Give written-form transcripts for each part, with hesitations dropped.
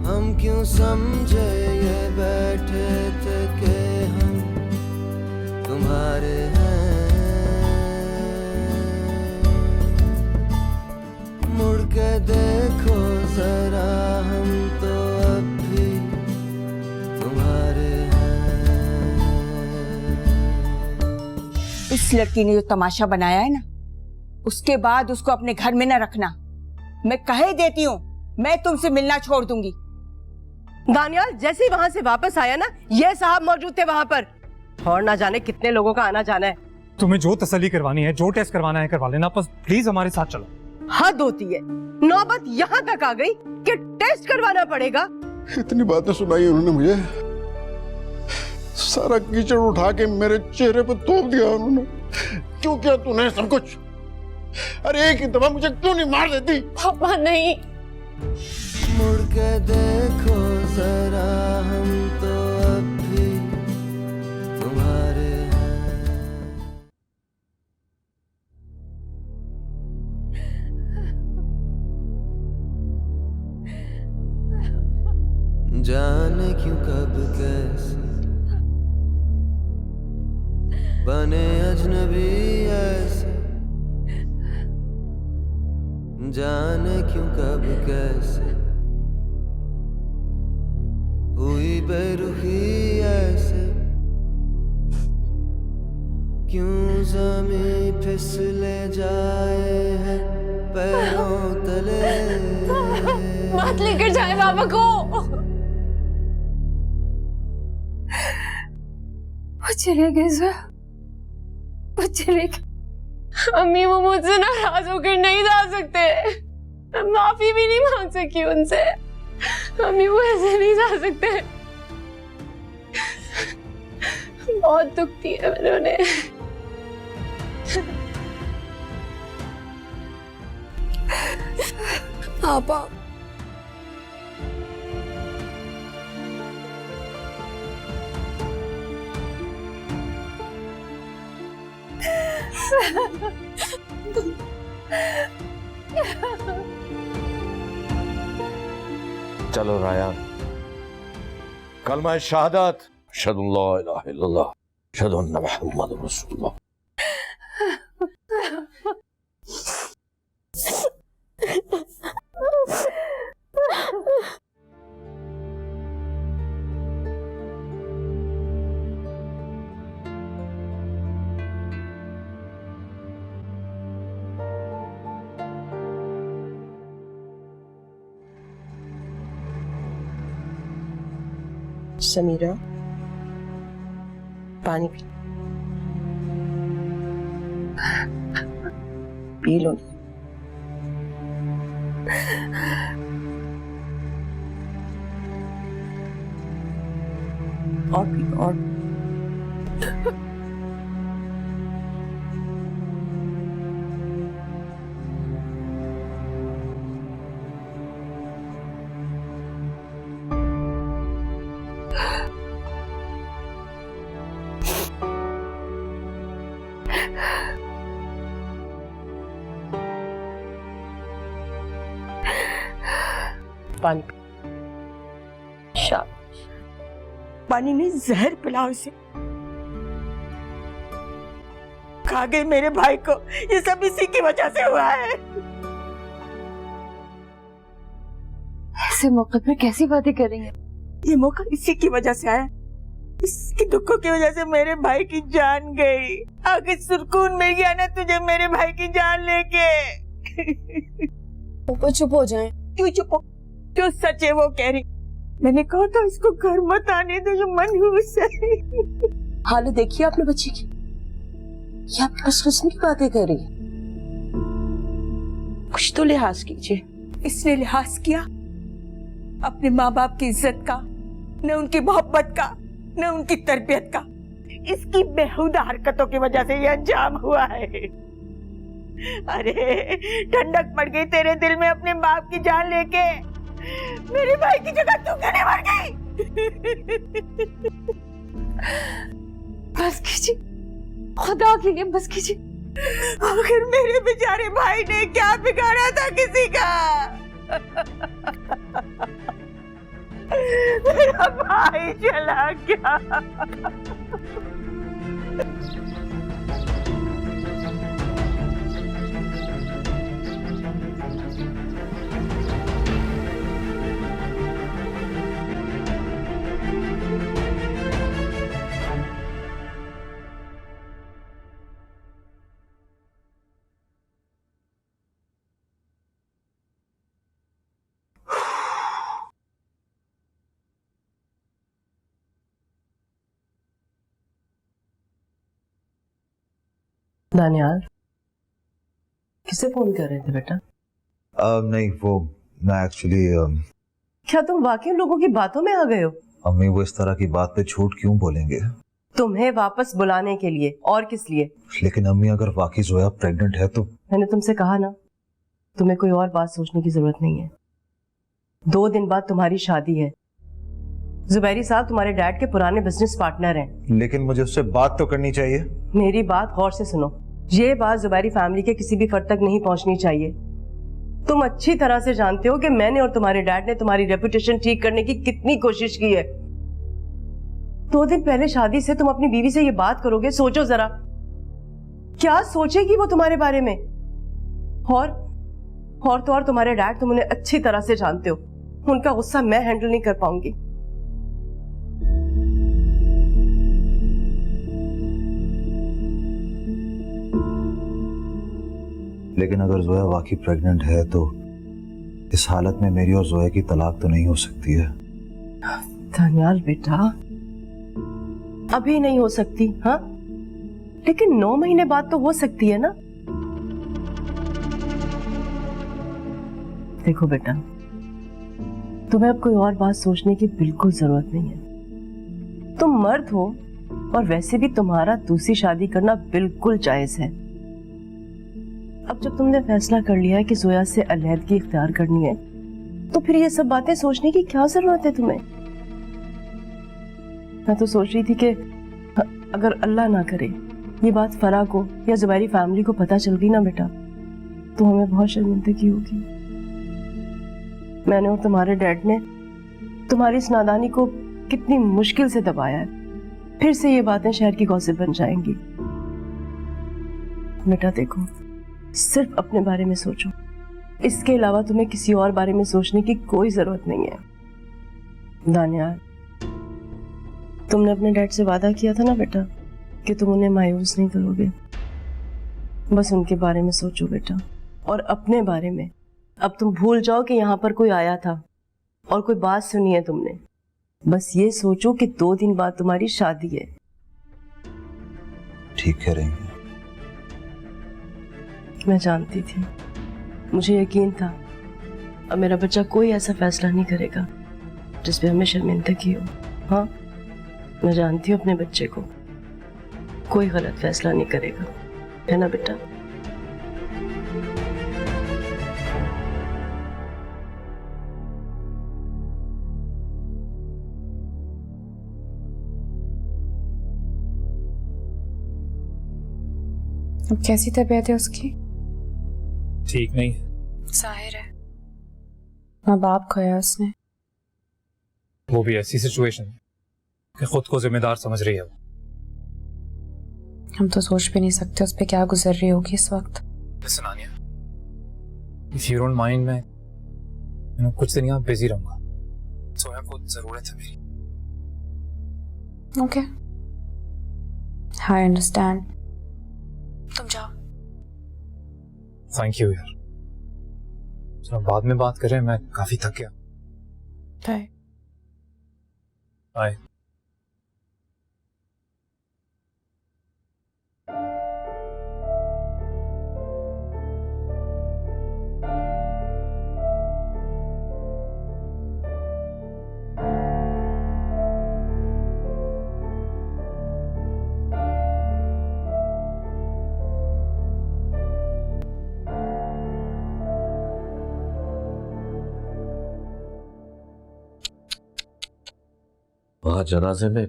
हम क्यों समझे ये बैठे थे कि हम तुम्हारे हैं, मुड़ के देखो जरा हम तो अब भी तुम्हारे हैं। इस लड़की ने जो तमाशा बनाया है ना, उसके बाद उसको अपने घर में न रखना। मैं कह देती हूँ, मैं तुमसे मिलना छोड़ दूंगी। दानियाल जैसे ही वहां से वापस आया ना, ये साहब मौजूद थे वहां पर, और ना जाने कितने लोगों का आना जाना है। तुम्हें जो तसल्ली करवानी है, जो टेस्ट करवाना है करवा लेना, बस प्लीज हमारे साथ चलो। हद होती है, नौबत यहाँ तक आ गई कि टेस्ट करवाना पड़ेगा। इतनी बातें सुनाई उन्होंने मुझे, सारा कीचड़ उठा के मेरे चेहरे पर थोप दिया उन्होंने। क्यों किया तूने सब कुछ? अरे एक ही दफा मुझे क्यों नहीं मार देती? पापा नहीं। मुड़ के देखो जरा हम तो अब भी तुम्हारे हैं। जाने क्यों कब कैसे बने अजनबी ऐसे, जाने क्यों कब कैसे हुई बेरुखी ऐसे, क्यों ज़मीं फिसले जाए है पैरों तले। मत लेकर जाए पापा को। वो चले गए सर, वो चले गए। अम्मी वो मुझसे नाराज होकर नहीं जा सकते, माफी भी नहीं मांग सकी उनसे। अम्मी वो ऐसे नहीं जा सकते, बहुत दुख दिया मैंने उन्हें। पापा चलो रायान, कलमा शहादत, अशहदु अल्ला इलाहा इल्लल्लाह, अशहदु अन्ना मुहम्मदुर रसूलुल्लाह। समीरा, पानी पी लो। और पी लो, और पानी। शाबाश। पानी नहीं, जहर पिलाओ इसे। खा गई मेरे भाई को, ये सब इसी की वजह से हुआ है। ऐसे मौके पर कैसी बातें कर रही हैं? ये मौका इसी की वजह से आया, इसके दुखों की वजह से मेरे भाई की जान गई। आगे सुकून मिल गया ना तुझे मेरे भाई की जान लेके। पापा चुप हो जाएं। क्यों चुप हो? जो सच है वो कह रही। मैंने कहा था इसको घर मत आने दो, जो मनहूस है। हालत देखिए आपने बच्ची की, ये आप किस किस्म की बातें कर रही है? कुछ तो लिहाज कीजिए। इसने लिहाज किया अपने माँ बाप की इज्जत का, न उनकी मोहब्बत का, न उनकी तरबियत का। इसकी बेहुदा हरकतों की वजह से ये अंजाम हुआ है। अरे ठंडक पड़ गई तेरे दिल में अपने बाप की जान लेके। मेरे भाई की जगह तू क्यों नहीं मर गई? बस कीजिए, खुदा के लिए बस कीजिए। आखिर मेरे बेचारे भाई ने क्या बिगाड़ा था किसी का? मेरा भाई चला गया। दानियाल, किसे फोन कर रहे थे बेटा? नहीं, वो मैं एक्चुअली क्या तुम वाकई उन लोगों की बातों में आ गए हो? अम्मी वो इस तरह की बात पे झूठ क्यों बोलेंगे? तुम्हें वापस बुलाने के लिए, और किस लिए? लेकिन अम्मी अगर वाकई जोया प्रेग्नेंट है तो? मैंने तुमसे कहा ना, तुम्हें कोई और बात सोचने की जरूरत नहीं है। 2 दिन बाद तुम्हारी शादी है। जुबैरी साहब तुम्हारे डैड के पुराने बिजनेस पार्टनर हैं। लेकिन मुझे उससे बात तो करनी चाहिए। मेरी बात गौर से सुनो, ये बात जुबैरी फैमिली के किसी भी फर्द तक नहीं पहुंचनी चाहिए। तुम अच्छी तरह से जानते हो कि मैंने और तुम्हारे डैड ने तुम्हारी रेपुटेशन ठीक करने की कितनी कोशिश की है। 2 दिन पहले शादी से तुम अपनी बीवी से ये बात करोगे, सोचो जरा क्या सोचेगी वो तुम्हारे बारे में। और तो और तुम्हारे डैड, तुम उन्हें अच्छी तरह से जानते हो, उनका गुस्सा मैं हैंडल नहीं कर पाऊंगी। लेकिन अगर जोया वाकई प्रेग्नेंट है तो इस हालत में मेरी और जोया की तलाक तो नहीं हो सकती है। दानियाल बेटा, अभी नहीं हो सकती, हाँ, लेकिन 9 महीने बाद तो हो सकती है ना। देखो बेटा, तुम्हें अब कोई और बात सोचने की बिल्कुल जरूरत नहीं है। तुम मर्द हो और वैसे भी तुम्हारा दूसरी शादी करना बिल्कुल जायज है। अब जब तुमने फैसला कर लिया है कि जोया से अलहदगी इख्तियार करनी है, तो फिर ये सब बातें सोचने की क्या जरूरत है तुम्हें? मैं तो सोच रही थी कि अगर अल्लाह ना करे ये बात फराह को या जुबैरी फैमिली को पता चल गई ना बेटा, तो हमें बहुत शर्मिंदगी होगी। मैंने और तुम्हारे डैड ने तुम्हारी इस नादानी को कितनी मुश्किल से दबाया है। फिर से ये बातें शहर की गॉसिप बन जाएंगी। बेटा देखो, सिर्फ अपने बारे में सोचो, इसके अलावा तुम्हें किसी और बारे में सोचने की कोई जरूरत नहीं है। दानियाल, तुमने अपने डैड से वादा किया था ना बेटा कि तुम उन्हें मायूस नहीं करोगे। बस उनके बारे में सोचो बेटा, और अपने बारे में। अब तुम भूल जाओ कि यहाँ पर कोई आया था और कोई बात सुनी है तुमने। बस ये सोचो कि 2 दिन बाद तुम्हारी शादी है। ठीक कह रही हैं। मैं जानती थी, मुझे यकीन था, अब मेरा बच्चा कोई ऐसा फैसला नहीं करेगा जिस पे हमें शर्मिंदगी हो। हाँ, मैं जानती हूँ अपने बच्चे को, कोई गलत फैसला नहीं करेगा, है ना बेटा? अब कैसी तबीयत है उसकी? ठीक नहीं। जाहिर है, माँ बाप खोया उसने। वो भी ऐसी सिचुएशन कि खुद को जिम्मेदार समझ रही है वो। हम तो सोच भी नहीं सकते उस पर क्या गुजर रही होगी इस वक्त। Listen, Anya, if you don't mind, मैं कुछ दिन यहाँ बिजी रहूंगा। सोया को जरूरत है मेरी। Okay, I understand. तुम जाओ। थैंक यू यार। चलो बाद में बात करें, मैं काफी थक गया। बाय। बाय। वहां जनाजे में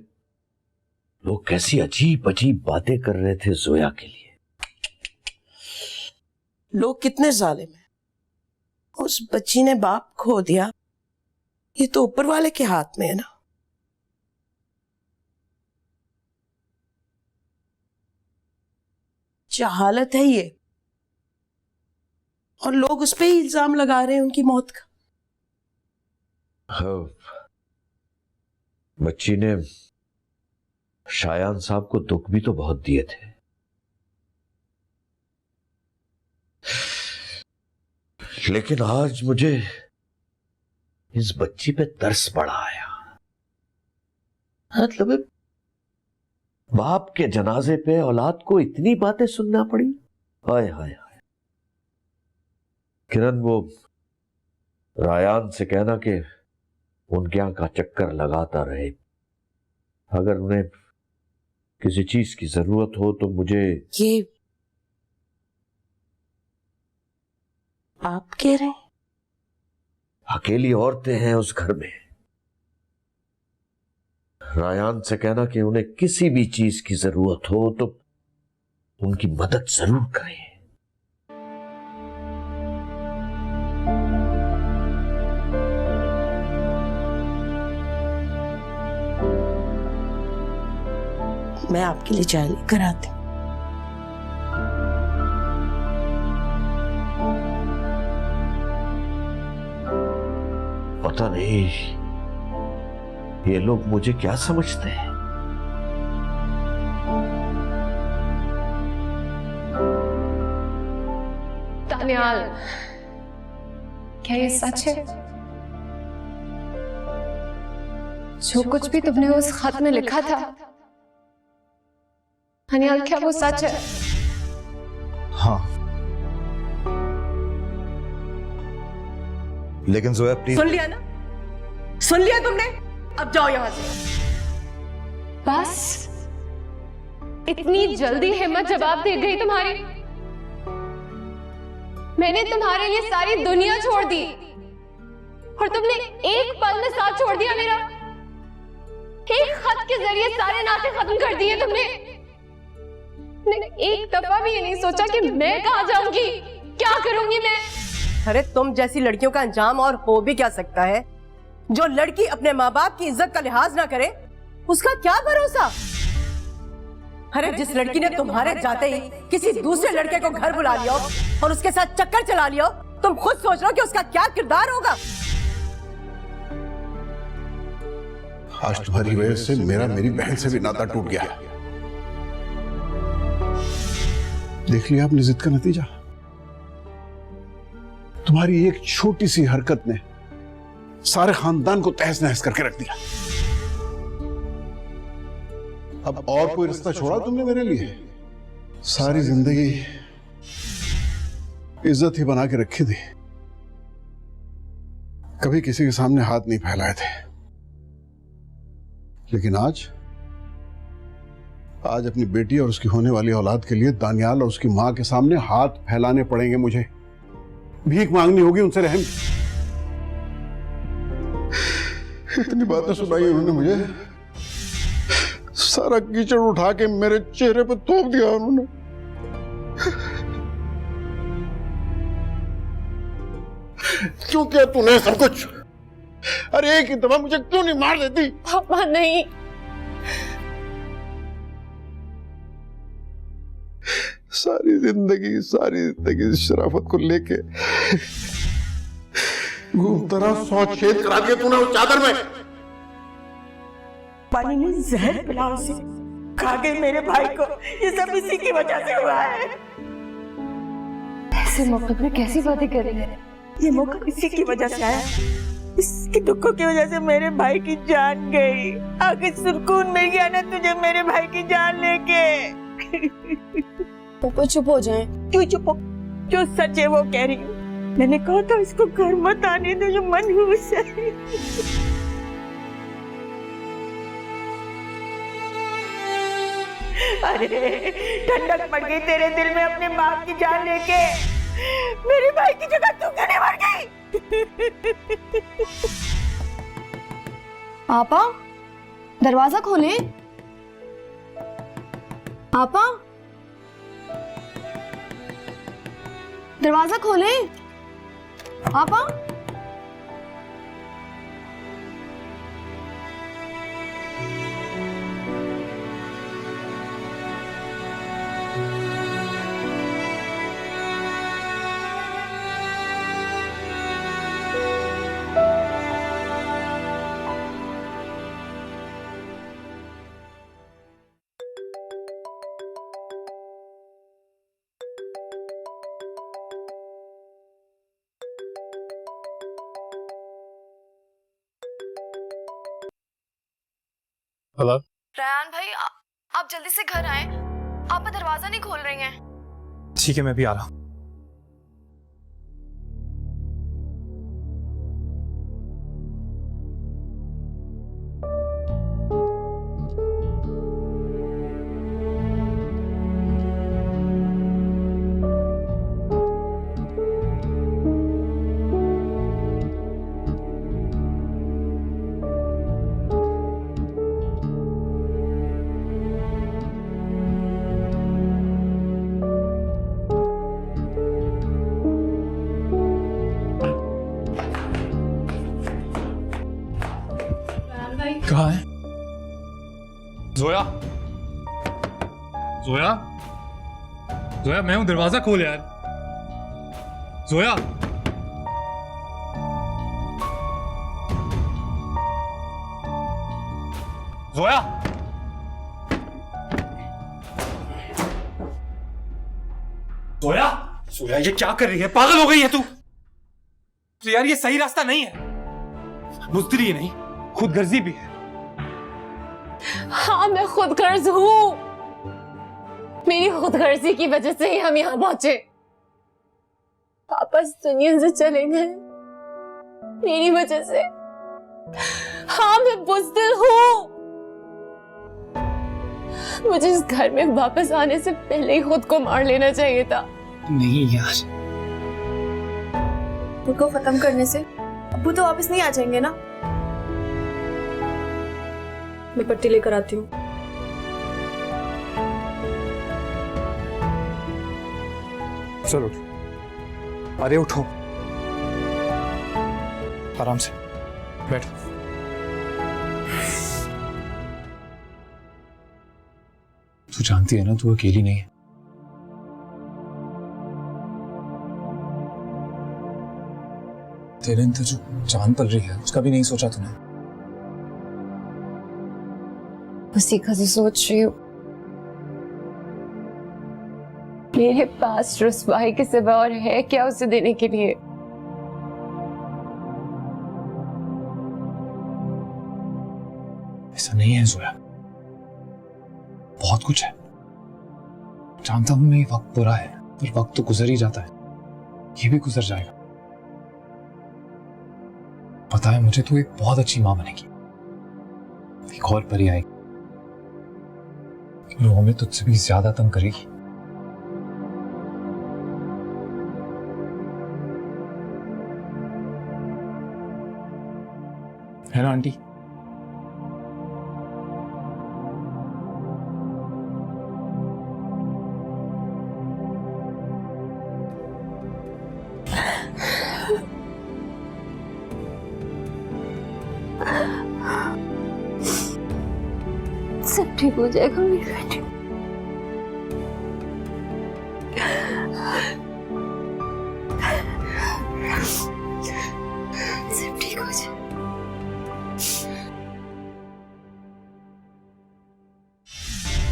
लोग कैसी अजीब अजीब बातें कर रहे थे जोया के लिए। लोग कितने जालिम हैं। उस बच्ची ने बाप खो दिया, ये तो ऊपर वाले के हाथ में है ना। जहालत है ये, और लोग उस पे ही इल्जाम लगा रहे हैं उनकी मौत का। हाँ, बच्ची ने शायान साहब को दुख भी तो बहुत दिए थे, लेकिन आज मुझे इस बच्ची पे तरस पड़ा आया। मतलब बाप के जनाजे पे औलाद को इतनी बातें सुनना पड़ी। हाय हाय हाय। किरण, वो रायान से कहना कि उनके यहाँ का चक्कर लगाता रहे। अगर उन्हें किसी चीज की जरूरत हो तो मुझे। ये आप कह रहे हैं? अकेली औरतें हैं उस घर में। रायान से कहना कि उन्हें किसी भी चीज की जरूरत हो तो उनकी मदद जरूर करें। मैं आपके लिए चाय लेकर आती हूँ। पता नहीं ये लोग मुझे क्या समझते हैं। दानियाल, क्या ये सच है? जो कुछ भी तुमने उस खत में लिखा था, दानियाल, क्या वो सच है? हाँ, लेकिन जोया प्लीज। सुन लिया ना, सुन लिया तुमने? अब जाओ यहां से। बस इतनी जल्दी हिम्मत जवाब दे गई तुम्हारी? मैंने तुम्हारे लिए सारी दुनिया छोड़ दी और तुमने एक पल में साथ छोड़ दिया मेरा। एक खत के जरिए सारे नाते खत्म कर दिए तुमने। एक दफा भी ये नहीं सोचा कि मैं कहां जाऊंगी, क्या करूंगी मैं। अरे तुम जैसी लड़कियों का अंजाम और हो भी क्या सकता है? जो लड़की अपने माँ बाप की इज्जत का लिहाज ना करे, उसका क्या भरोसा? अरे जिस लड़की ने तुम्हारे जाते ही किसी दूसरे लड़के को घर बुला लिया और उसके साथ चक्कर चला लिया, तुम खुद सोच रहे हो कि उसका क्या किरदार होगा? आज तुम्हारी वजह से मेरी बहन से भी नाता टूट गया। देख लिया आपने जिद का नतीजा। तुम्हारी एक छोटी सी हरकत ने सारे खानदान को तहस नहस करके रख दिया। अब और कोई रिश्ता छोड़ा तुमने मेरे लिए? सारी जिंदगी इज्जत ही बना के रखी थी, कभी किसी के सामने हाथ नहीं फैलाए थे। लेकिन आज अपनी बेटी और उसकी होने वाली औलाद के लिए दानियाल और उसकी मां के सामने हाथ फैलाने पड़ेंगे। मुझे भीख मांगनी होगी उनसे रहम। इतनी बातें सुनाई उन्होंने मुझे, सारा कीचड़ उठा के मेरे चेहरे पे थोप दिया उन्होंने। क्यों किया तूने सब कुछ? अरे एक ही दफा मुझे क्यों नहीं मार देती? पापा नहीं, सारी जिंदगी शराफत को लेके घूमता रहा, 100 छेद करा दिया तूने उस चादर में। पानी में जहर पिला उसे, खा गई मेरे भाई को। ये सब इसी की वजह से हुआ है। ऐसे मौके पर कैसी बातें कर रही है? ये मौका इसी की वजह से आया। इसके दुखों की वजह से मेरे भाई की जान गई। आगे सुकून मिल गया ना तुझे मेरे भाई की जान लेके। पापा चुप हो जाएं। क्यों चुप हो? जो सच है वो कह रही हूँ। मैंने कहा था इसको घर मत आने दो, जो मनहूस है। अरे ठंडक पड़ गई तेरे दिल में अपने बाप की जान लेके। मेरे भाई की जगह तू क्यों मर गई? पापा दरवाजा खोले। पापा दरवाजा खोले। पापा हेलो। रयान भाई आप जल्दी से घर आए, आप दरवाजा नहीं खोल रही हैं। ठीक है, मैं भी आ रहा हूँ। कहाँ है जोया? जोया, जोया, मैं हूं, दरवाजा खोल यार। जोया, जोया, जोया, जोया, ये क्या कर रही है? पागल हो गई है तू? तो यार ये सही रास्ता नहीं है, बुज़दिली नहीं, खुदगर्जी भी है। हाँ, मैं खुदगर्ज हूँ। मेरी खुदगर्जी की वजह से ही हम यहाँ पहुंचे। पापा इस दुनिया से चले गए मेरी वजह से। हाँ, मैं बुज़दिल हूँ। मुझे इस घर में वापस आने से पहले ही खुद को मार लेना चाहिए था। नहीं यार, उनको खत्म करने से अब्बू तो वापस नहीं आ जाएंगे ना। मैं पट्टी लेकर आती हूँ। चलो, अरे उठो, आराम से बैठो। तू जानती है ना, तू अकेली नहीं है। तेरे अंदर जो जान पल रही है उसका भी नहीं सोचा तूने? उसी का तो सोच रही हूँ। मेरे पास रुस्वाई के सिवा और है क्या उसे देने के लिए? ऐसा नहीं है जोया, बहुत कुछ है। जानता हूं मैं, ये वक्त बुरा है, पर वक्त तो गुजर ही जाता है, ये भी गुजर जाएगा। पता है मुझे, तू एक बहुत अच्छी मां बनेगी। एक और परी आएगी, वो हमें तुझसे भी ज्यादा तंग करेगी। है ना आंटी? सब ठीक हो जाएगा मेरी बेटी। सब ठीक हो जाए।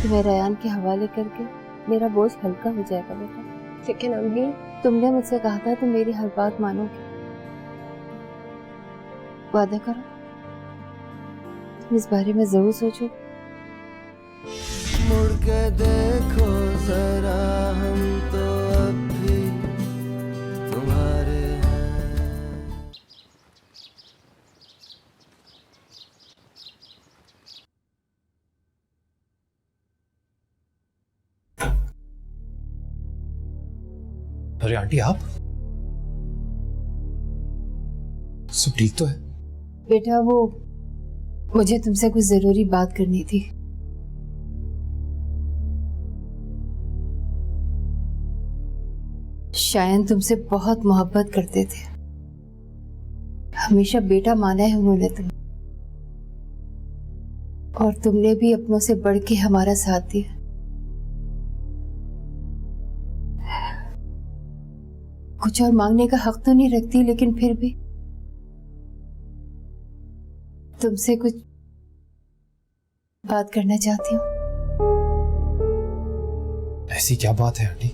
तुम्हें रयान के हवाले करके मेरा बोझ हल्का हो जाएगा बेटा। लेकिन अम्मी, तुमने मुझसे कहा था तुम मेरी हर बात मानोगी। वादा करो तुम इस बारे में जरूर सोचो। मुड़ के देखो जरा, हम तो अब भी तुम्हारे हैं। अरे आंटी, आप सब ठीक तो है? बेटा वो मुझे तुमसे कुछ जरूरी बात करनी थी। शायन तुमसे बहुत मोहब्बत करते थे, हमेशा बेटा माना है उन्होंने तुम्हें, और तुमने भी अपनों से बढ़ के हमारा साथ दिया। कुछ और मांगने का हक तो नहीं रखती, लेकिन फिर भी तुमसे कुछ बात करना चाहती हूँ। ऐसी क्या बात है आंटी?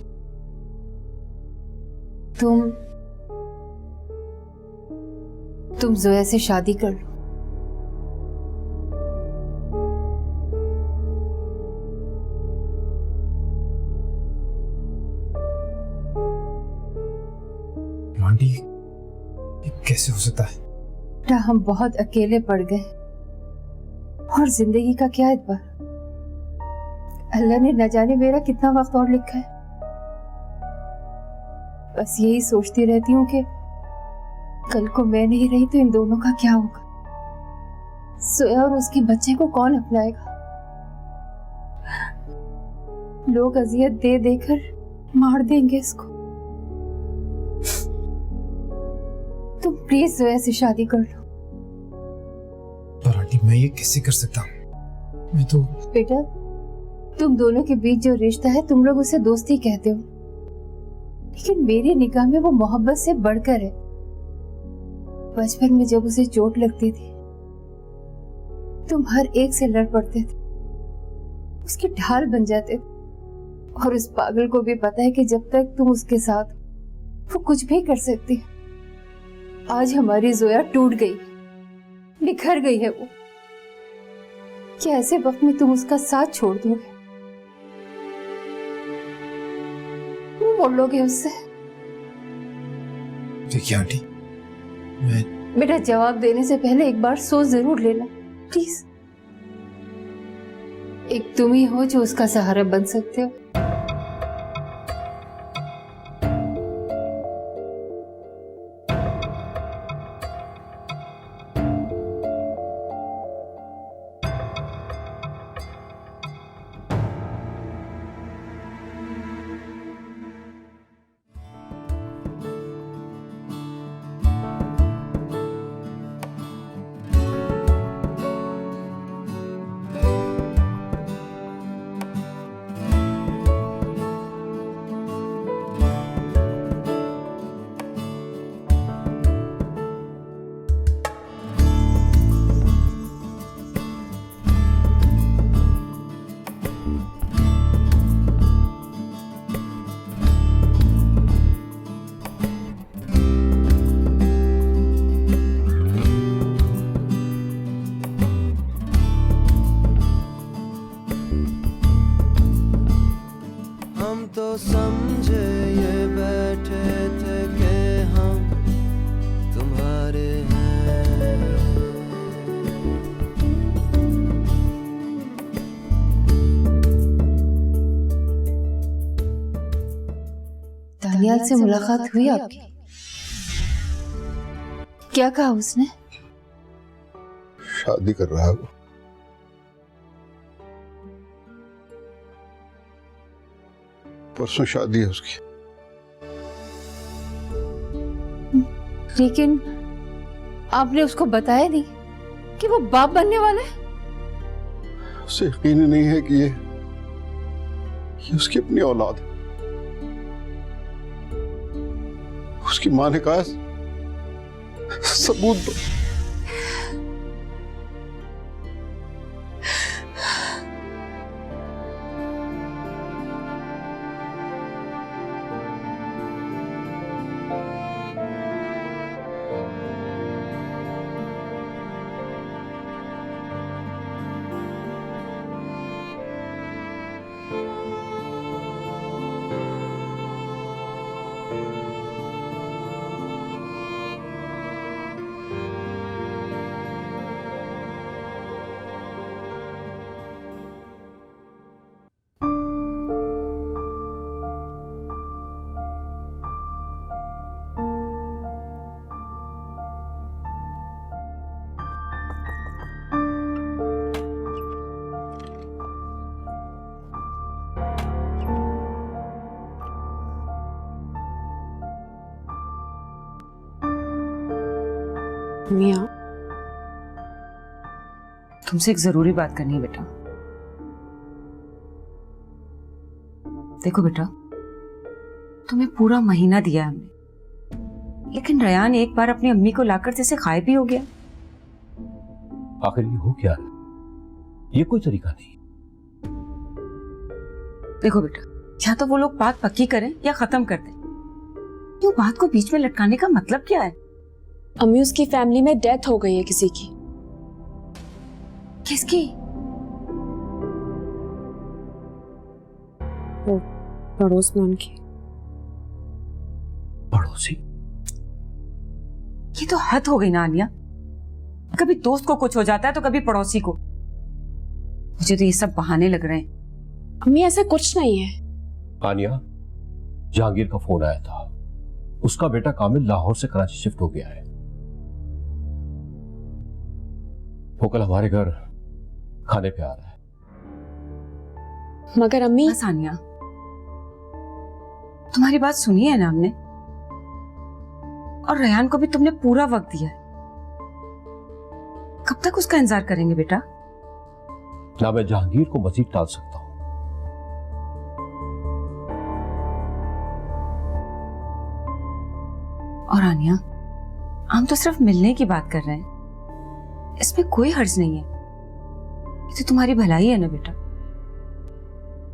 तुम जोया से शादी कर लो। बेटा हम बहुत अकेले पड़ गए और जिंदगी का क्या एतबार। अल्लाह ने न जाने मेरा कितना वक्त और लिखा है। बस यही सोचती रहती हूँ कि कल को मैं नहीं रही तो इन दोनों का क्या होगा। सोया और उसके बच्चे को कौन अपनाएगा। लोग अजियत दे देकर मार देंगे इसको। तुम प्लीज सोया से शादी कर लो। पर आंटी मैं ये कैसे कर सकता हूँ? मैं तो बेटा तुम दोनों के बीच जो रिश्ता है तुम लोग उसे दोस्ती कहते हो, लेकिन मेरी निगाह में वो मोहब्बत से बढ़कर है। बचपन में जब उसे चोट लगती थी तुम हर एक से लड़ पड़ते थे, उसकी ढाल बन जाते थे। और उस पागल को भी पता है कि जब तक तुम उसके साथ वो कुछ भी कर सकती है। आज हमारी जोया टूट गई, बिखर गई है वो। क्या ऐसे वक्त में तुम उसका साथ छोड़ दोगे? तुम मोड़ लोगे उससे? देखिए आंटी मैं बेटा जवाब देने से पहले एक बार सोच जरूर लेना प्लीज। एक तुम ही हो जो उसका सहारा बन सकते हो। तो समझे ये बैठे थे कि हम तुम्हारे हैं। दानियाल से मुलाकात हुई आपकी? क्या कहा उसने? शादी कर रहा है वो। परसों शादी है उसकी। लेकिन आपने उसको बताया नहीं कि वो बाप बनने वाला है? उसे यकीन ही नहीं है कि ये उसकी अपनी औलाद है। उसकी मां ने कहा सबूत दो। मिया तुमसे एक जरूरी बात करनी है बेटा। देखो बेटा तुम्हें पूरा महीना दिया हमने, लेकिन रयान एक बार अपनी अम्मी को लाकर जैसे गायब ही हो गया। आखिर ये हो क्या है? ये कोई तरीका नहीं। देखो बेटा या तो वो लोग बात पक्की करें या खत्म कर दें। ये बात को बीच में लटकाने का मतलब क्या है? अम्मी उसकी फैमिली में डेथ हो गई है किसी की। किसकी? वो पड़ोस में उनकी। पड़ोसी? ये तो हद हो गई ना आनिया। कभी दोस्त को कुछ हो जाता है तो कभी पड़ोसी को। मुझे तो ये सब बहाने लग रहे हैं। अम्मी ऐसा कुछ नहीं है। आनिया, जहांगीर का फोन आया था, उसका बेटा कामिल लाहौर से कराची शिफ्ट हो गया है। वो कल हमारे घर खाने पे आ रहा है। मगर अम्मी, सानिया, तुम्हारी बात सुनी है ना हमने, और रेहान को भी तुमने पूरा वक्त दिया है। कब तक उसका इंतजार करेंगे बेटा? ना मैं जहांगीर को मजीद टाल सकता हूं। और आनिया, हम तो सिर्फ मिलने की बात कर रहे हैं, इसमें कोई हर्ज नहीं है। ये तो तुम्हारी भलाई है ना बेटा।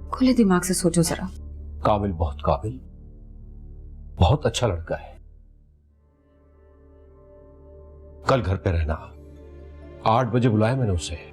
खुले दिमाग से सोचो जरा। कामिल बहुत काबिल, बहुत अच्छा लड़का है। कल घर पे रहना, 8 बजे बुलाया मैंने उसे।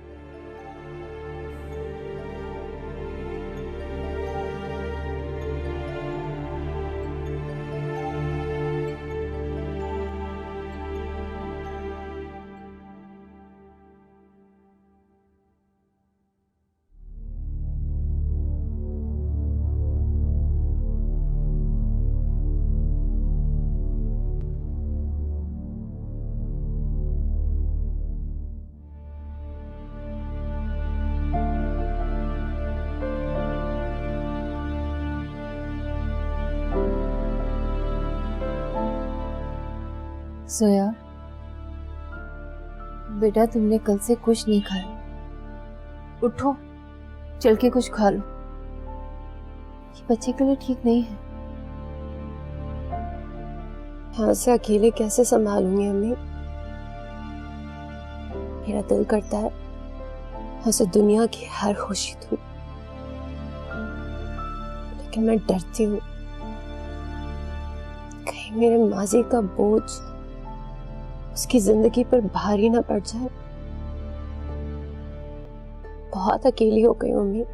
सोया बेटा, तुमने कल से कुछ नहीं खाया। उठो, चल के कुछ खा लो। ये बच्चे के लिए ठीक नहीं है। यहाँ से अकेले कैसे संभालूंगी अम्मी? मेरा दिल करता है उसे दुनिया की हर खुशी दूं, लेकिन मैं डरती हूँ कहीं मेरे माजी का बोझ उसकी जिंदगी पर भारी ना पड़ जाए। बहुत अकेली हो गई हूँ अम्मी,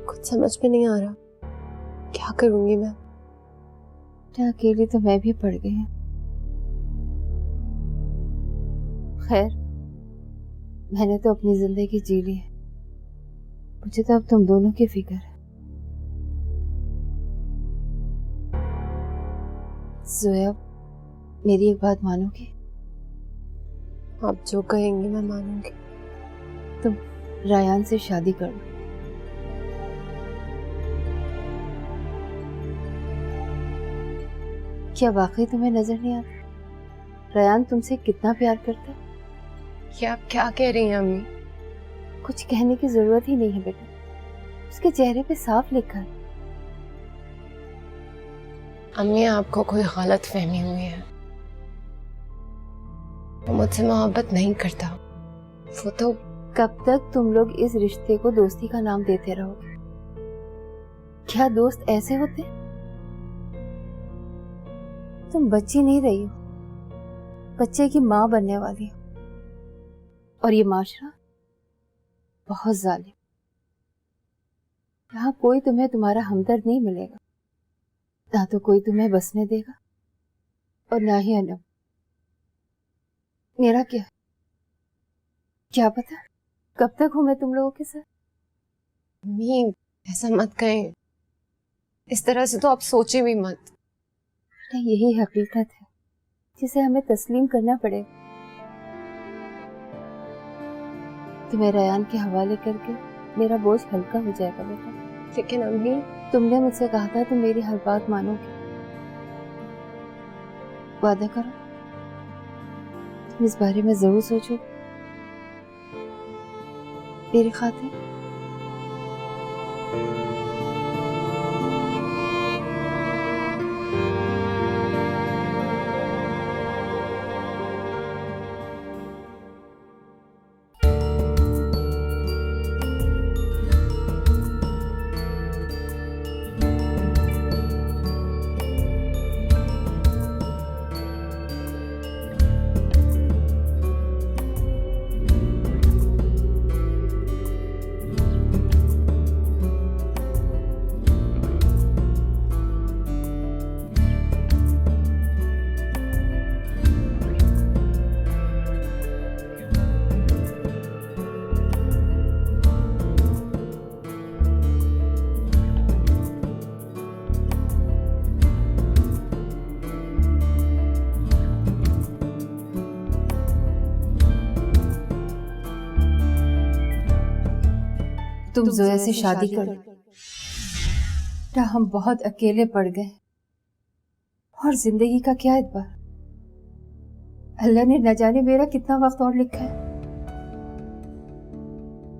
कुछ समझ में नहीं आ रहा क्या करूंगी मैं। अकेली तो मैं भी पड़ गई। खैर, मैंने तो अपनी जिंदगी जी ली है, मुझे तो अब तुम दोनों की फिक्र है। जोया, मेरी एक बात मानोगी? आप जो कहेंगी मैं मानूंगी। तुम रायान से शादी कर लो। क्या वाकई तुम्हें नजर नहीं आता रायान तुमसे कितना प्यार करता है? क्या आप क्या कह रही हैं अम्मी? कुछ कहने की जरूरत ही नहीं है बेटा, उसके चेहरे पे साफ लिखा है। अम्मी, आपको कोई गलत फहमी हुई है। वो मुझसे मोहब्बत नहीं करता। वो तो कब तक तुम लोग इस रिश्ते को दोस्ती का नाम देते रहोगे? क्या दोस्त ऐसे होते? तुम बच्ची नहीं रही हो, बच्चे की माँ बनने वाली हो। और ये माशरा बहुत जालिम। यहाँ कोई तुम्हें तुम्हारा हमदर्द नहीं मिलेगा, ना तो कोई तुम्हें बसने देगा और ना ही अनम। मेरा क्या पता कब तक हूं मैं तुम लोगों के साथ। अम्मी, ऐसा मत कहें, इस तरह से तो आप सोचे भी मत। यही हकीकत है जिसे हमें तस्लीम करना पड़ेगा। तुम्हें रायान के हवाले करके मेरा बोझ हल्का हो जाएगा बेटा। लेकिन अम्मी, तुमने मुझसे कहा था तुम मेरी हर बात मानोगी। वादा करो तुम इस बारे में जरूर सोचो मेरी खातिर। तुम जोया से शादी कर लो। बेटा हम बहुत अकेले पड़ गए और जिंदगी का क्या एतबार। अल्लाह ने न जाने मेरा कितना वक्त और लिखा है।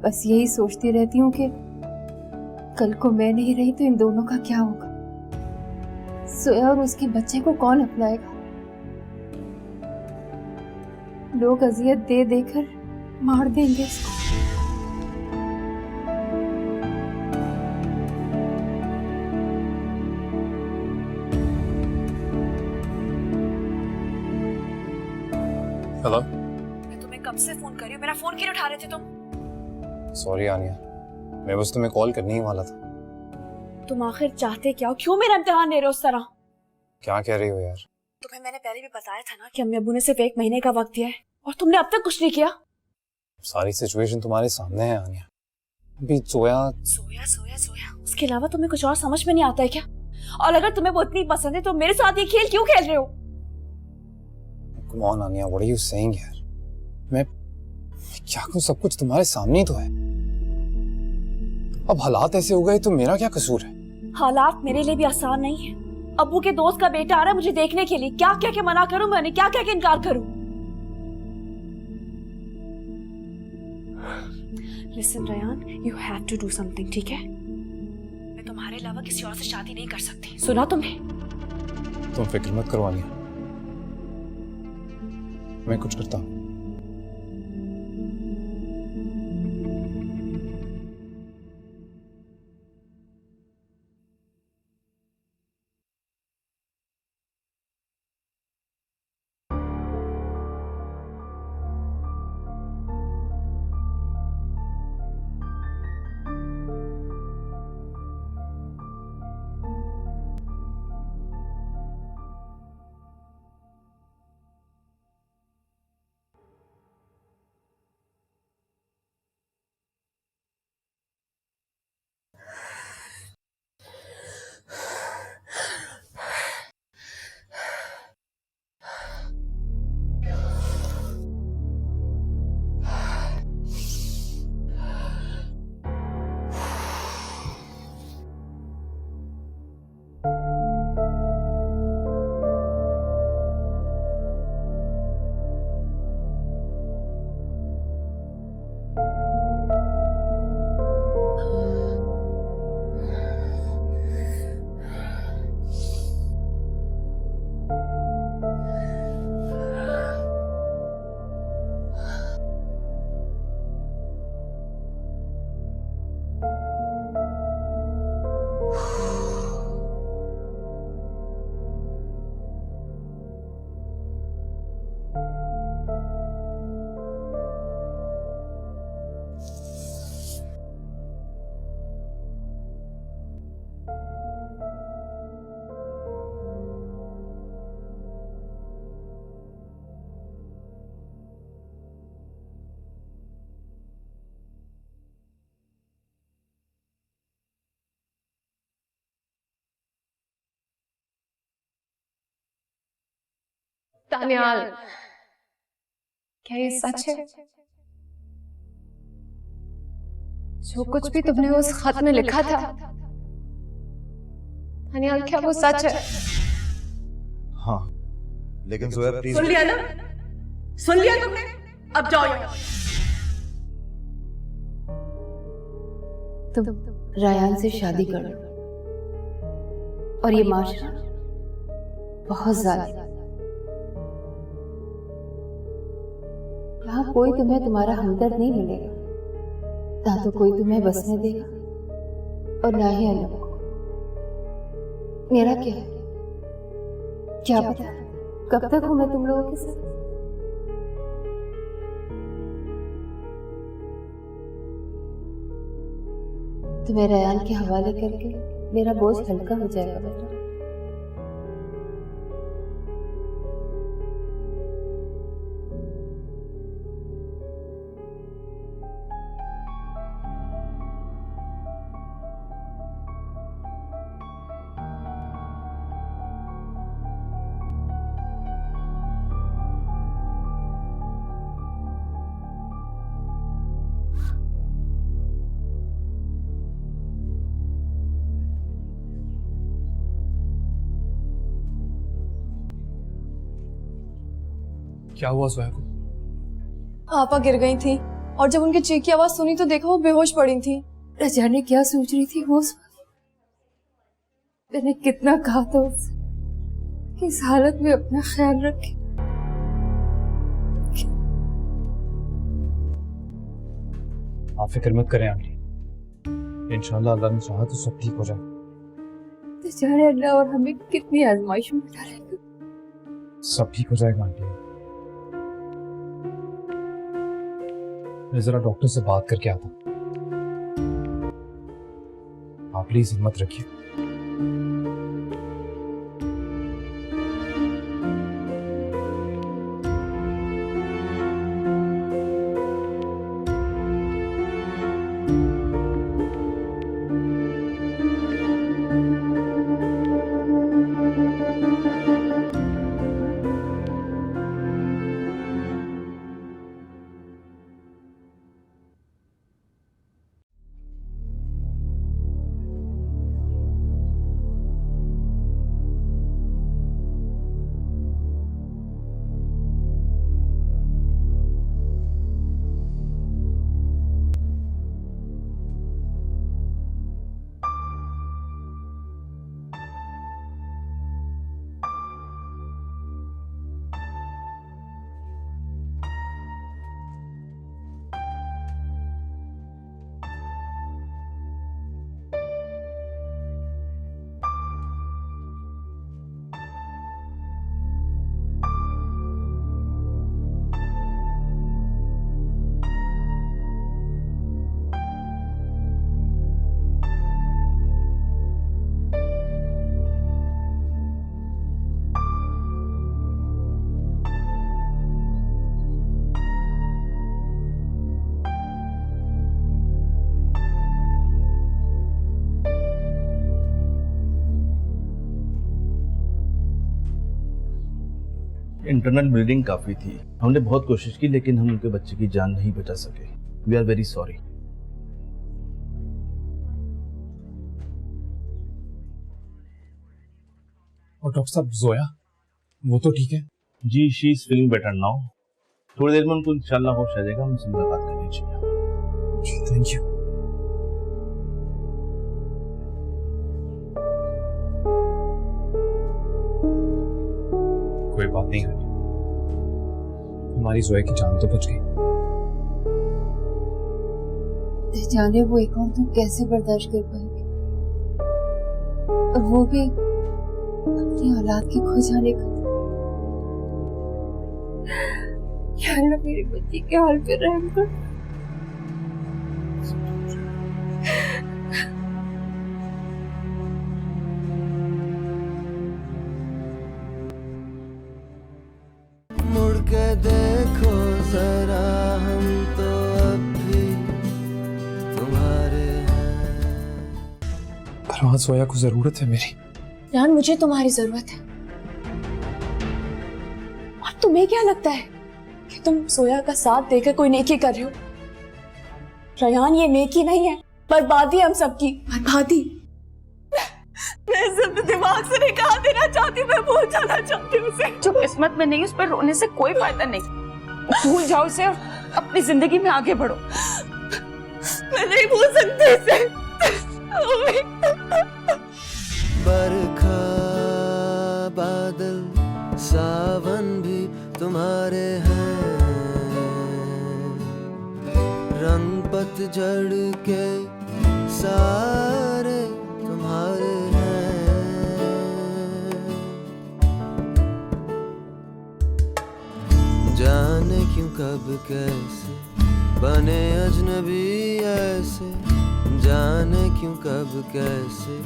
बस यही सोचती रहती हूँ कि कल को मैं नहीं रही तो इन दोनों का क्या होगा। सोया और उसके बच्चे को कौन अपनाएगा। लोग अजियत दे देकर मार देंगे इसको। हेलो। मैं तुम्हें कब से फोन कर रही हूँ, मेरा फोन क्यों उठा रहे थे तुम? सॉरी आनिया, मैं बस तुम्हें कॉल करने ही वाला था। तुम आखिर चाहते क्या हो? क्यों मेरा इम्तिहान ले रहे हो उस तरह? क्या कह रही हो यार? तुम्हें मैंने पहले भी बताया था ना कि अम्मी अब्बू ने सिर्फ 1 महीने का वक्त दिया है और तुमने अब तक कुछ नहीं किया। सारी सिचुएशन तुम्हारे सामने है आनिया। अभी सोया सोया सोया सोया उसके अलावा तुम्हें कुछ और समझ में नहीं आता है क्या? और अगर तुम्हें वो इतनी पसंद है तो मेरे साथ ये खेल क्यों खेल रहे हो? Come on आनिया, what are you saying यार? मैं क्या करूं, सब कुछ तुम्हारे सामने ही तो है। अब हालात ऐसे हो गए तो मेरा क्या कसूर है? हालात मेरे लिए भी आसान नहीं है। अब्बू के दोस्त का बेटा आ रहा है मुझे देखने के लिए। क्या क्या के मना करूं मैंने, क्या क्या के इनकार करूं? Listen Ryan, you have to do something, ठीक है? मैं तुम्हारे अलावा किसी और से शादी नहीं कर सकती। सुना तुमने? तुम फिक्र मत करो आनिया, मैं कुछ करता हूँ। दानियाल, क्या ये सच है? जो कुछ भी तुमने उस खत में लिखा था, दानियाल क्या वो सच है? हाँ, लेकिन जोया प्लीज। सुन लिया ना? सुन लिया तुमने? अब जाओ यहाँ। तुम रायान से शादी कर लो और ये माशरा बहुत ज्यादा। यहाँ कोई तुम्हें तुम्हारा हमदर्द नहीं मिलेगा, ना तो कोई तुम्हें बसने देगा और ना ही अलग को। मेरा क्या है, क्या पता कब तक हूं मैं तुम लोगों के साथ। तुम्हें रयान के हवाले करके मेरा बोझ हल्का हो जाएगा बेटा। क्या हुआ जोया को? आपा गिर गई थी और जब उनकी चीख की आवाज सुनी तो देखा वो बेहोश पड़ी थी। न जाने क्या सोच रही थी वो। मैंने कितना कहा था उससे कि इस हालत में अपना ख्याल रखे। आप फिक्र मत करें आंटी, इंशाल्लाह अल्लाह ने चाहा तो सब ठीक हो जाए। तो जाने अल्लाह और हमें कितनी आजमाइश में डालेगा। सब ठीक हो जाएगा आंटी। मैं जरा डॉक्टर से बात करके आता हूँ। आप प्लीज हिम्मत रखिए। इंटरनल ब्लीडिंग काफी थी। हमने बहुत कोशिश की लेकिन हम उनके बच्चे की जान नहीं बचा सके। We are very sorry. और डॉक्टर साहब जोया वो तो ठीक है? जी, she is feeling better now. थोड़ी देर में उनको इंशाल्लाह होश आ जाएगा, हमसे मुलाकात कर लीजिए। Thank you. कोई बात नहीं है, हमारी जोया की जान तो बच गई। जाने वो एक और तुम कैसे बर्दाश्त कर पाएंगे, और वो भी अपनी औलाद के खो जाने का। या अल्लाह मेरी बच्ची के हाल पे रहम कर। मुड़ के देखो जरा, हम तो अब भी तुम्हारे हैं। पर वहां जोया को जरूरत है मेरी। यार मुझे तुम्हारी जरूरत है। और तुम्हें क्या लगता है कि तुम सोया का साथ देकर कोई नेकी कर रहे हो? रयान, ये नेकी नहीं है, बर्बादी हम सबकी। बर्बादी? मैं सब दिमाग से निकाल देना चाहती, मैं भूल जाना चाहती हूँ उसे। जो किस्मत में नहीं उस पर रोने से कोई फायदा नहीं। भूल जाओ उसे और अपनी जिंदगी में आगे बढ़ो। मैं नहीं भूल सकती इसे। बरखा बादल सावन भी तुम्हारे हैं, रंग पतझड़ के सारे तुम्हारे हैं। जाने क्यों कब कैसे बने अजनबी ऐसे, जाने क्यों कब कैसे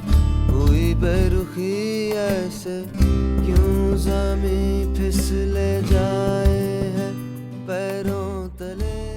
हुई बेरुखी ऐसे, क्यों ज़मीं फिसले जाए है पैरों तले।